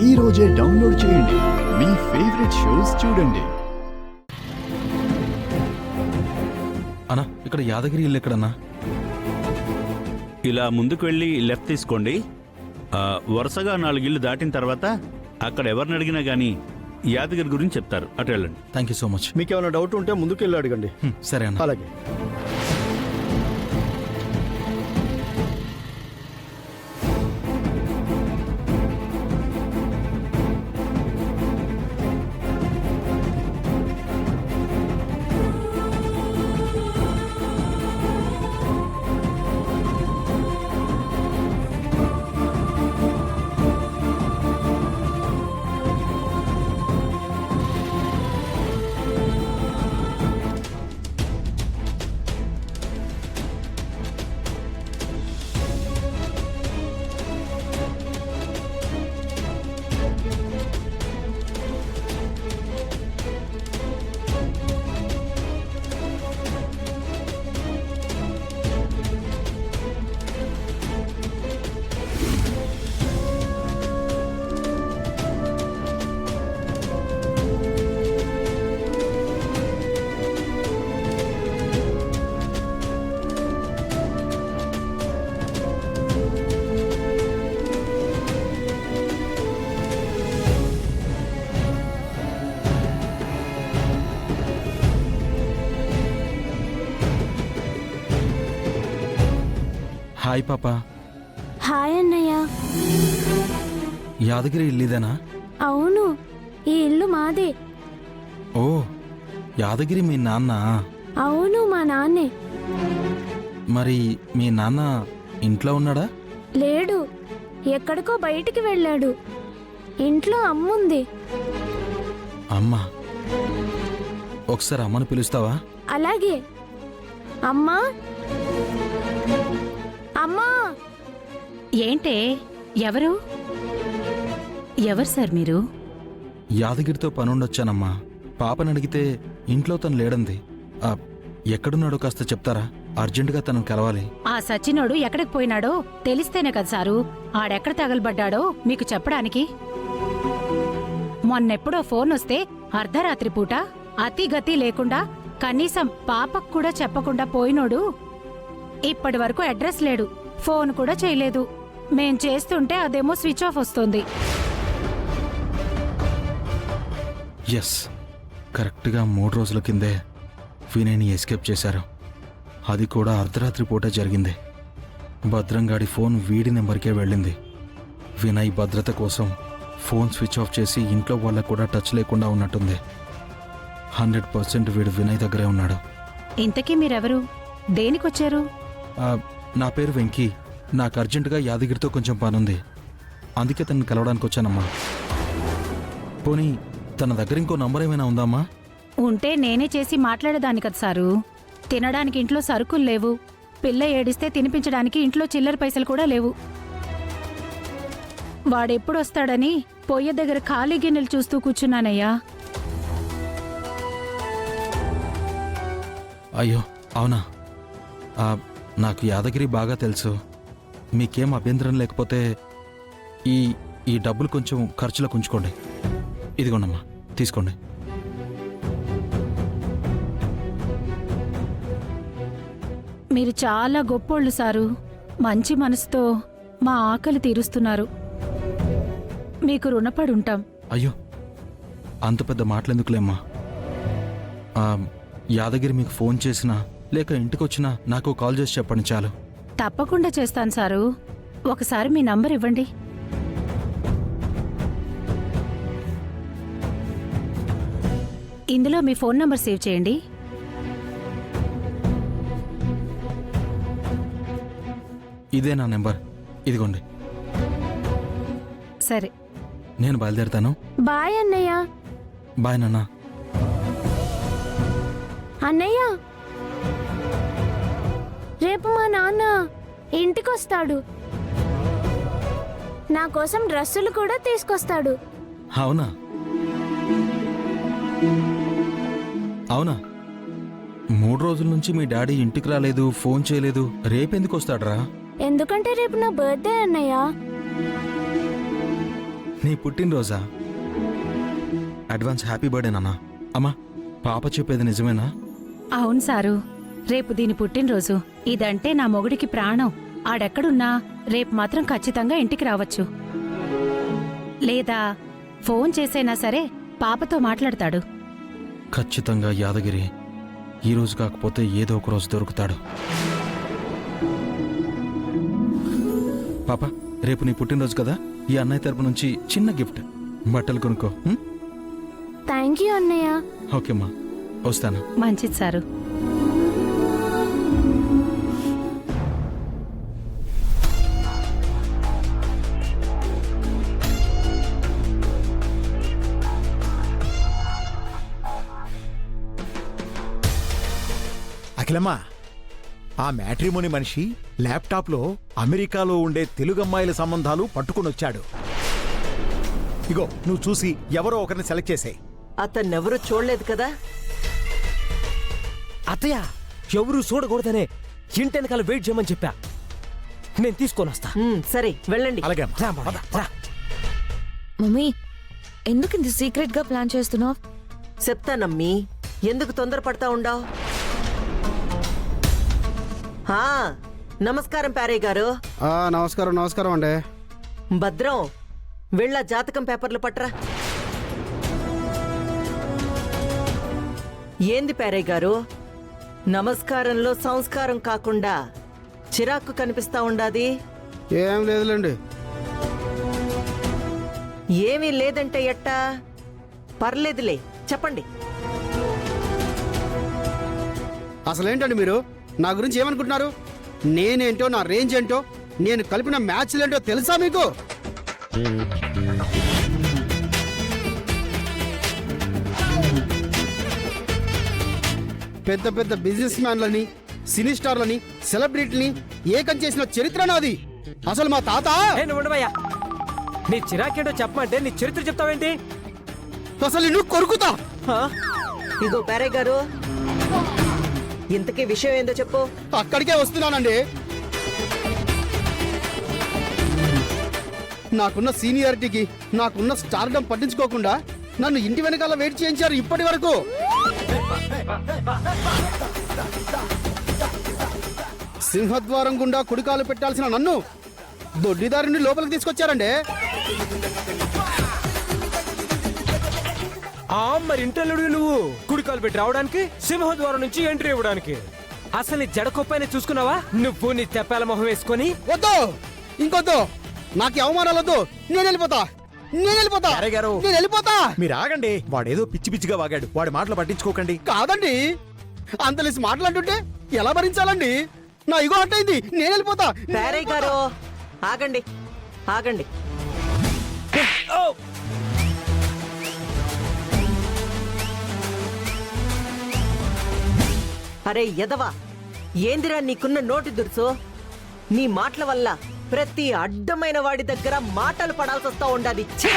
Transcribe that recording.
ఈ రోజే డౌన్లోడ్ చేయండి. మీ ఫేవరెట్ షోస్ చూడండి. అన్నా ఇక్కడ యాదగిరి ఇల్లు ఎక్కడన్నా? ఇలా ముందుకు వెళ్ళి లెఫ్ట్ తీసుకోండి. వరుసగా 4 ఇళ్ళు దాటిన తర్వాత అక్కడ ఎవరిని అడిగినా గానీ యాదగిరి గురించి చెప్తారు. అటు వెళ్ళండి. Thank you so much. మీకు ఏమైనా డౌట్ ఉంటే ముందుకు వెళ్ళి అడగండి. సరే అన్న. అలాగే. హాయ్ పాపా. హాయ్ అన్నయ్య. యాదగిరి ఇల్లు ఇదేనా? అవును, ఈ ఇల్లు మాదే. ఓ, యాదగిరి మీ నాన్న? అవును, మా నాన్నే. మరి మీ నాన్న ఇంట్లో ఉన్నాడా? లేడు, ఎక్కడికో బయటికి వెళ్ళాడు. ఇంట్లో అమ్ముంది. అమ్మా, ఒకసారి అమ్మను పిలుస్తావా? అలాగే. అమ్మా, అమ్మా. ఏంటే? ఎవరు సార్ మీరు? యాదగిరితో పనుండొచ్చానమ్మా. పాపని అడిగితే ఇంట్లో తను లేడంది. ఎక్కడున్నాడో కాస్త చెప్తారా? అర్జెంటుగా తనను కలవాలి. ఆ సచ్చినోడు ఎక్కడికి పోయినాడో తెలిస్తేనే కదా సారు ఆడెక్కడ తగలబడ్డాడో మీకు చెప్పడానికి. మొన్నెప్పుడో ఫోన్ వస్తే అర్ధరాత్రి పూట అతి గతి లేకుండా కనీసం పాపకు కూడా చెప్పకుండా పోయినోడు ఇప్పటి వరకు అడ్రస్ లేడు, ఫోన్ కూడా చేయలేదు. మేం చేస్తుంటే అదేమో స్విచ్ ఆఫ్ వస్తుంది. ఎస్, కరెక్ట్గా 3 రోజుల కిందే వినయ్ని ఎస్కేప్ చేశారు. అది కూడా అర్ధరాత్రి పూట జరిగింది. భద్రంగాడి ఫోన్ వీడి నెంబర్కే వెళ్ళింది. వినయ్ భద్రత కోసం ఫోన్ స్విచ్ ఆఫ్ చేసి ఇంట్లో వాళ్ళకు కూడా టచ్ లేకుండా ఉన్నట్టుంది. 100% వీడు వినయ్ దగ్గరే ఉన్నాడు. ఇంతకీ మీరెవరు? దేనికొచ్చారు? నా పేరు వెంకీ. నాకు అర్జెంటుగా యాదగిరితో కొంచెం పనుంది, అందుకే తనని కలవడానికి వచ్చానమ్మా. పోనీ తన దగ్గర ఇంకో నంబర్ ఏమైనా ఉందామ్మా? ఉంటే నేనే చేసి మాట్లాడేదాన్ని కదా సారు. తినడానికి ఇంట్లో సరుకులు లేవు, పిల్ల ఏడిస్తే తినిపించడానికి ఇంట్లో చిల్లర పైసలు కూడా లేవు. వాడెప్పుడొస్తాడని పొయ్య దగ్గర ఖాళీ గిన్నెలు చూస్తూ కూర్చున్నానయ్యా. అయ్యో అవునా? నాకు యాదగిరి బాగా తెలుసు. మీకేం అభ్యంతరం లేకపోతే ఈ డబ్బులు కొంచెం ఖర్చులకు ఉంచుకోండి. ఇదిగోండమ్మా, తీసుకోండి. మీరు చాలా గొప్పోళ్ళు సారు. మంచి మనసుతో మా ఆకలి తీరుస్తున్నారు. మీకు రుణపడుంటాం. అయ్యో, అంత పెద్ద మాటలెందుకులేమ్మా. యాదగిరి మీకు ఫోన్ చేసినా లేక ఇంటికొచ్చినా నాకు కాల్ చేసి చెప్పండి చాలు. తప్పకుండా చేస్తాను సారు. ఒకసారి మీ నంబర్ ఇవ్వండి. ఇందులో మీ ఫోన్ నంబర్ సేవ్ చేయండి. ఇదే నా నెంబర్, ఇదిగోండి. సరే, నేను బయలుదేరుతాను. బాయ్ అన్నయ్య. బాయ్ నాన్న. అన్నయ్య, రేపు మా నాన్న ఇంటికొస్తాడు. నా కోసం డ్రెస్సులు కూడా తీసుకొస్తాడు. అవునా? అవునా? 3 రోజుల నుంచి మీ డాడీ ఇంటికి రాలేదు, ఫోన్ చేయలేదు. రేపెందుకు వస్తాడరా? ఎందుకంటే రేపు నా బర్త్డే అన్నయ్య. నీ పుట్టినరోజా? అడ్వాన్స్ హ్యాపీ బర్త్డే నాన్న. అమ్మా, పాప చెప్పేది నిజమేనా? అవును సారు, రేపు దీని పుట్టినరోజు. ఇదంటే నా మొగుడికి ప్రాణం. ఆడెక్కడున్నా రేపు మాత్రం ఖచ్చితంగా ఇంటికి రావచ్చు. లేదా ఫోన్ చేసైనా సరే పాపతో మాట్లాడతాడు. ఖచ్చితంగా యాదగిరి ఈ రోజు కాకపోతే ఏదో ఒక రోజు దొరుకుతాడు. పాప, రేపు నీ పుట్టినరోజు కదా, ఈ అన్నయ్య తరపు నుంచి చిన్న గిఫ్ట్, బట్టలు కొనుక్కో. థ్యాంక్ యూ అన్నయ్య. ఓకేమ్మా, వస్తాను. మంచిది సారు. అఖిలమ్మా, ఆ మ్యాట్రిమోని మనిషి ల్యాప్టాప్లో అమెరికాలో ఉండే తెలుగు అమ్మాయిల సంబంధాలు పట్టుకునొచ్చాడు. ఇగో నువ్వు చూసి ఎవరో ఒకరిని సెలెక్ట్ చేసేయ్. అతన్నెవరూ చూడలేదు కదా. అత్తయ్య, ఎవరు చూడకూడదనే ఇంటెనకాల వెయిట్ చేయమని చెప్పా. నేను తీసుకొని వస్తా. సరే వెళ్ళండి. అలాగే అమ్మా. రా, పద, రా. మమ్మీ, ఎందుకు ఇంత సీక్రెట్ గా ప్లాన్ చేస్తున్నావు? చెప్తానమ్మీ, ఎందుకు తొందరపడతా ఉండావు? నమస్కారం ప్యారయ్య గారు. నమస్కారం నమస్కారం అండి. భద్రం, వెళ్ళ జాతకం పేపర్లు పట్రా. ఏంది ప్యారయ్య గారు, నమస్కారంలో సంస్కారం కాకుండా చిరాకు కనిపిస్తా ఉండాది. ఏం లేదులేండి. ఏమీ లేదంటే ఎట్టా? పర్లేదులే, చెప్పండి. అసలేంటండి మీరు నా గురించి ఏమనుకుంటున్నారు? నేనేంటో, నా రేంజ్ ఏంటో, నేను కలిపిన మ్యాచ్లేంటో తెలుసా మీకు? పెద్ద పెద్ద బిజినెస్ మ్యాన్లని, సినీ స్టార్లని, సెలబ్రిటీని ఏకం చేసిన చరిత్ర నాది. అసలు మా తాత నువ్వు ఉండవయ్యా. నీ చిరాకేంటో చెప్పమంటే నీ చరిత్ర చెప్తావేంటి? అసలు నిన్ను కొరుకుతా. ఇగో ప్యారయ్య గారు, ఇంతకీ విషయం ఏందో చెప్పు. అక్కడికే వస్తున్నానండి. నాకున్న సీనియారిటీకి, నాకున్న స్టార్డమ్ పట్టించుకోకుండా నన్ను ఇంటి వెనకాల వెయిట్ చేయించారు ఇప్పటి వరకు. సింహద్వారం గుండా కుడికాలు పెట్టాల్సిన నన్ను దొడ్డిదారి నుండి లోపలికి తీసుకొచ్చారండి. మరి ఇంటర్వ్యూ నువ్వు కుడికాలు పెట్టి రావడానికి, సింహద్వారం నుంచి ఎంట్రీ ఇవ్వడానికి. అసలు నీ జడకొప్పైనా చూసుకున్నావా? నువ్వు నీ తెప్పాల మొహం వేసుకొని. వద్దు, ఇంకొద్దు, నాకు అవమానాలు వద్దు. నేను వెళ్ళిపోతా, నేను వెళ్ళిపోతా, ప్యారయ్య గారు, నేను వెళ్ళిపోతా. మీరు ఆగండి. వాడేదో పిచ్చి పిచ్చిగా వాగాడు. వాడి మాటలు పట్టించుకోకండి. కాదండి, అంతలేసి మాట్లాడుతుంటే ఎలా భరించాలండి? నా ఇగో అట్టయింది, నేను వెళ్ళిపోతా. ప్యారయ్య గారు, ఆగండి ఆగండి. అరే ఎదవా, ఏందిరా నీకున్న నోటి దురుసు? నీ మాటల వల్ల ప్రతి అడ్డమైన వాడి దగ్గర మాటలు పడాల్సి వస్తా ఉండాది. ఛీ!